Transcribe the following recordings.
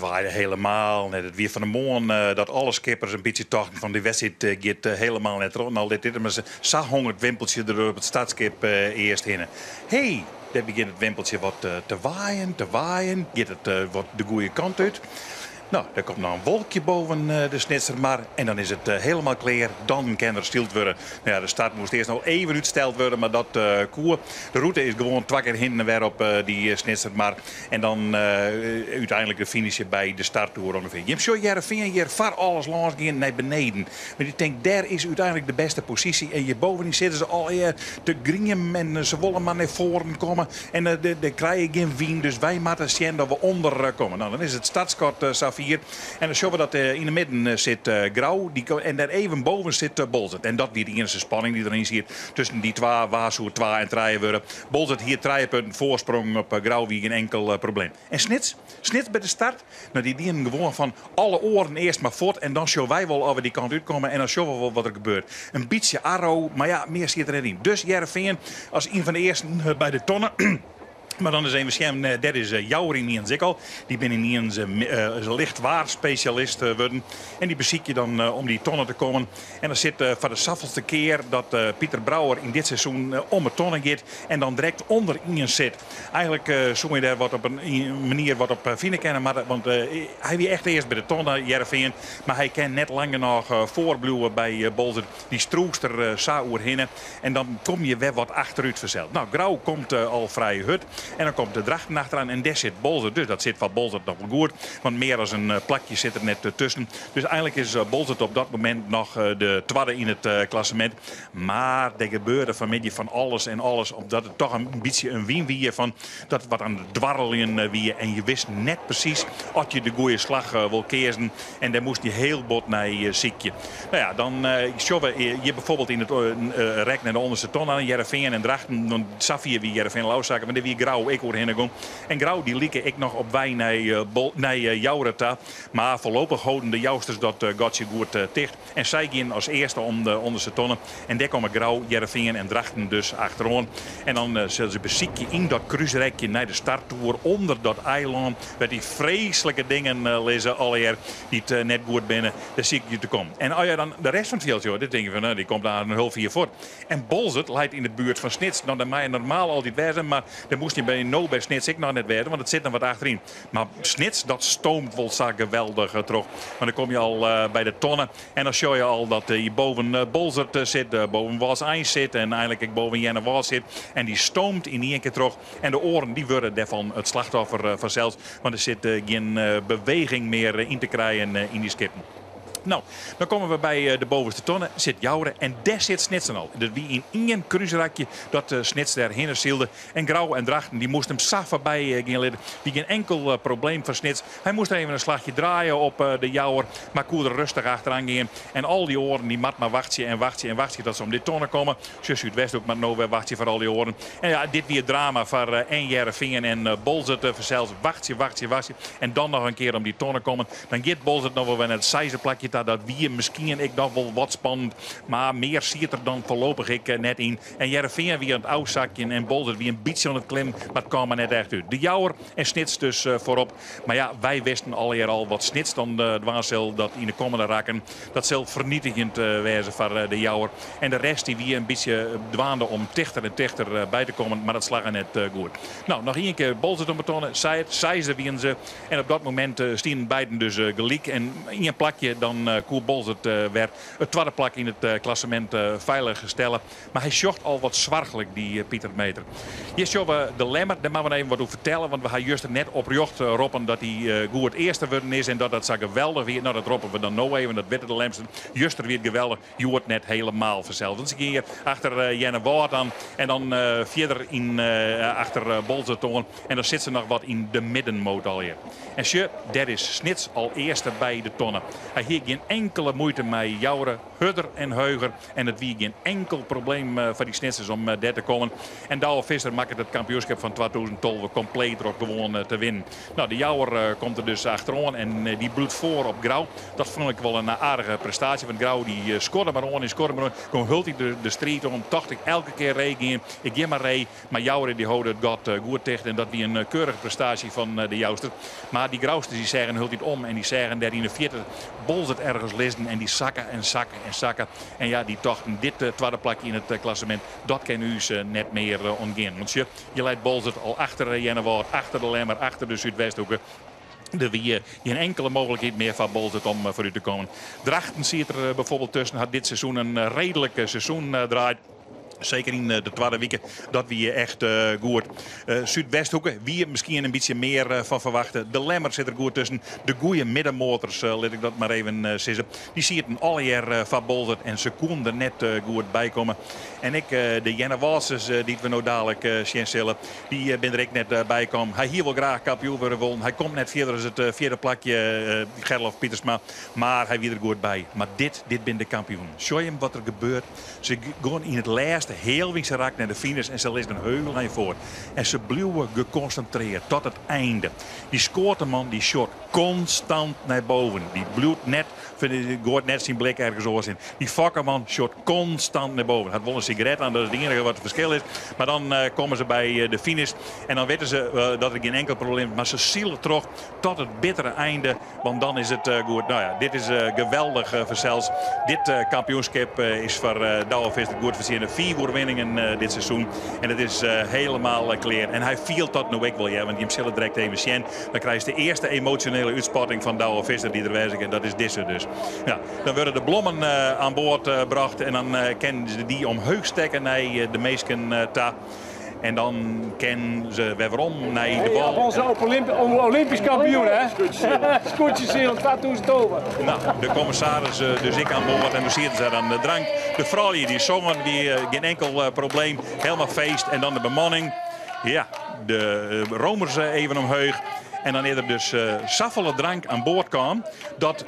waaide helemaal net. Het weer van de morgen dat alle skippers een beetje tochten van die wedstrijd gaat helemaal net rond. Al dit, maar ze zag het wimpeltje er op het stadskip eerst heen. Hey, daar begint het wimpeltje wat te waaien. Gaat het wat de goede kant uit. Nou, er komt nou een wolkje boven de snitser maar. En dan is het helemaal klaar. Dan kan er stilt worden. Nou ja, de start moest eerst nog even uitgesteld worden. Maar dat koer. De route is gewoon 2 keer heen en weer op die snitser maar. En dan uiteindelijk de finish bij de starttoer ongeveer. Je hebt zo Heerenveen hier var alles langs gaan naar beneden. Maar ik denk, daar is uiteindelijk de beste positie. En hier bovenin zitten ze al eer te gringen. En ze willen maar naar voren komen. En de krijgen geen wien. Dus wij moeten zien dat we onder komen. Nou, dan is het startschot Safir. En dan zien we dat in de midden zit Grauw. En daar even boven zit Bolzert. En dat weer de enige spanning die erin zit. Tussen die twee, Waarshoer 2 en 3 worden. Bolzert hier 3 punten voorsprong op Grauw. Wie geen enkel probleem. En Snits bij de start. Nou, die dienen gewoon van alle oren eerst maar voort. En dan zien wij wel of we die kant uitkomen. En dan zien we wel wat er gebeurt. Een beetje arrow. Maar ja, meer zit er niet in. Dus Heerenveen als een van de eersten bij de tonnen. Maar dan is een scherm, dat is Jourie Niens Ikkel. Die ben in Niens lichtwaar specialist worden. En die beziek je dan om die tonnen te komen. En dan zit voor de saffelste keer dat Pieter Brouwer in dit seizoen om het tonnen gaat. En dan direct onder Niens zit. Eigenlijk zou je daar wat op een manier wat op vinden kennen. Maar, want hij wie echt eerst bij de tonnen, Heerenveen. Maar hij kan net langer nog voorbluwen bij Bolzert. Die stroest er saoer heen. En dan kom je weer wat achteruit verzeld. Nou, Grauw komt al vrij hut. En dan komt de Drachten achteraan en daar zit Bolzert. Dus dat zit van Bolzert nog wel goed. Want meer dan een plakje zit er net tussen. Dus eigenlijk is Bolzert op dat moment nog de tweede in het klassement. Maar er gebeurde vanmiddag van alles en alles. Omdat het toch een beetje een win wie van dat wat aan het dwarrelen wie. En je wist net precies of je de goede slag wil keersen. En daar moest je heel bot naar je ziekje. Nou ja, dan je bijvoorbeeld in het rek naar de onderste ton aan Heerenveen en Drachten. Dan Safir wie Heerenveen Lauwzaken. Maar die wie Grauw ik hoor heen gaan. En Grauw die lieken ik nog op wij naar Joureta. Maar voorlopig houden de jousters dat Gotje goed dicht. En zij gaan als eerste om de onderste tonnen. En daar komen Grauw, Heerenveen en Drachten dus achterom. En dan zullen ze beziekje in dat cruiserekje naar de starttoer onder dat eiland. Met die vreselijke dingen lezen alleer die het net goed binnen. Daar zie ik je te komen. En als je dan de rest van het veld, dan denk je van die komt daar een half 4 voor. En Bolzert leidt in de buurt van Snits. Nou, dat mag je normaal altijd wezen, maar dan moest je bij Snits ik nog net werden, want het zit er wat achterin. Maar Snits, dat stoomt wel zo geweldig terug. Maar dan kom je al bij de tonnen. En dan zie je al dat je boven Bolzert zit, boven Was 1 zit. En eigenlijk ik boven Jenne Was zit. En die stoomt in één keer terug. En de oren die worden daarvan het slachtoffer vanzelfs. Want er zit geen beweging meer in te krijgen in die skippen. Nou, dan komen we bij de bovenste tonnen. Zit Jouren en daar zit Snitsen al. Dus wie in één cruiserakje dat Snits daarheen zielde. En Grauw en Drachten die moesten hem saf voorbij gaan leiden. Die geen enkel probleem voor Snits. Hij moest even een slagje draaien op de Jouwer. Maar koer er rustig achteraan gaan. En al die oren die mat maar wachten dat ze om dit tonnen komen. Zus Zuidwest ook maar nou weer wachtje voor al die oren. En ja, dit weer drama voor en Heerenveen en Bolzert zelfs. Wachtje. En dan nog een keer om die tonnen komen. Dan gaat Bolzert nog wel weer naar het zijze plakje. Dat wie misschien ik nog wel wat spannend. Maar meer ziet er dan voorlopig ik net in. En Heerenveen wie aan het oudzakje en Bolzert wie een beetje aan het klim. Maar het kwam maar net echt uit. De Jouwer en Snits dus voorop. Maar ja, wij wisten al wat Snits dan dwaarsel dat in de komende raken. Dat zal vernietigend wezen voor de Jouwer. En de rest die wie een beetje dwaande om dichter en dichter bij te komen. Maar dat slagen net goed. Nou, nog één keer Bolzert om betonen. Zij ze wie ze. En op dat moment stien beiden dus gelijk. En in een plakje dan Koer Bolzert werd het tweede plak in het klassement veilig stellen. Maar hij zocht al wat zwargelijk, die Pieter Meter. Hier zien we de lemmer, daar moeten we even wat over vertellen. Want we gaan juist net opjocht roepen dat hij goed het eerste worden is. En dat zo geweldig weer. Nou, dat roepen we dan nou even. Dat weten de lemster. Juist weer geweldig. Je wordt net helemaal verzeld. Dan zie je hier achter Jenne Woord aan. En dan verder achter Bolzert aan. En dan zit ze nog wat in de middenmoot alweer. En daar is Snits al eerste bij de tonnen. Hij hier geen enkele moeite met Jouren, Hudder en Heuger. En het wie geen enkel probleem voor die snitsers om daar te komen. En Douwe Visser maakt het kampioenschap van 2012 compleet er ook gewoon te winnen. Nou, de Jouwer komt er dus achterom en die bloedt voor op Grauw. Dat vond ik wel een aardige prestatie. Want Grauw die scoorde maar on en scoorde maar on. Gewoon hult hij de strijd om. Dacht ik elke keer regen. Ik geef maar rij. Maar Jouwer die houden het God goed tegen. En dat die een keurige prestatie van de Jouster. Maar die Grauwsters die zeggen hult hij het om. En die zeggen daar in de vierde bols het ergens listen. En die zakken en zakken en zakken. En ja, die dachten dit tweede plakje in het klassement. Dat kan u net meer ontgaan. Want je leidt Bolzert al achter Jennewaard, achter de Lemmer, achter de Zuidwesthoeken. Er wie geen enkele mogelijkheid meer van Bolzert om vooruit te komen. Drachten ziet er bijvoorbeeld tussen. Had dit seizoen een redelijk seizoen draait. Zeker in de tweede weken, dat we echt goed. Zuidwesthoeken, wie misschien een beetje meer van verwachten. De Lemmer zit er goed tussen. De goede middenmotors, laat ik dat maar even zeggen. Die zie je alle jaar van Bolzert en ze konden er net goed bij komen. En ik, de Jennewaarders die we nou dadelijk zien zullen, die ben er ik net bij komen. Hij hier wil graag kampioen worden. Hij komt net verder als het vierde plakje, Gerlof Pietersma. Maar hij weer er goed bij. Maar dit ben de kampioen. Show hem wat er gebeurt. Ze gaan in het laatste heel wie ze raakt naar de finish en ze leest een heuvel naar voor. En ze blijven geconcentreerd tot het einde. Die scoort de man, die shot constant naar boven. Die bloedt net, gooit net zijn blik ergens oors in. Die vakkerman shot constant naar boven. Had wel een sigaret aan, dat is het enige wat het verschil is. Maar dan komen ze bij de finish en dan weten ze dat er geen enkel probleem is. Maar ze zielen terug tot het bittere einde, want dan is het goed. Nou ja, dit is geweldig voor zelfs. Dit kampioenschap is voor Douwe Visser goed voorzien. 4 overwinningen dit seizoen. En het is helemaal clear. En hij viel tot nu ik wel, ja, want die hem zullen direct even zien. Dan krijg je de eerste emotionele uitspatting van Douwe Visser die er wijst. En dat is deze dus. Ja, dan worden de blommen aan boord gebracht. En dan kennen ze die omhoog steken naar de meesten ta. En dan kennen ze weerom naar de bal. Onze Olympisch kampioen, hè? Scootjes in 2012. Nou, de commissaris, dus ik aan boord en we zitten ze aan de drank. De vrouwen die zongen, die geen enkel probleem. Helemaal feest. En dan de bemanning. Ja, de romers even omhoog. En dan is er dus zoveel drank aan boord kwam dat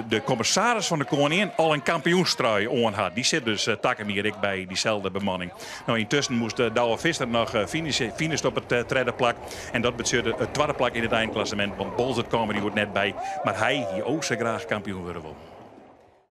de commissaris van de koningin al een kampioenstrui aan had. Die zit dus takken hier ik bij diezelfde bemanning. Nou, intussen moest Douwe Visser nog finishen op het tweede plak. En dat betekent het tweede plak in het eindklassement. Want Bolzert kwam er die wordt net bij. Maar hij hier ook zo graag kampioen worden wil.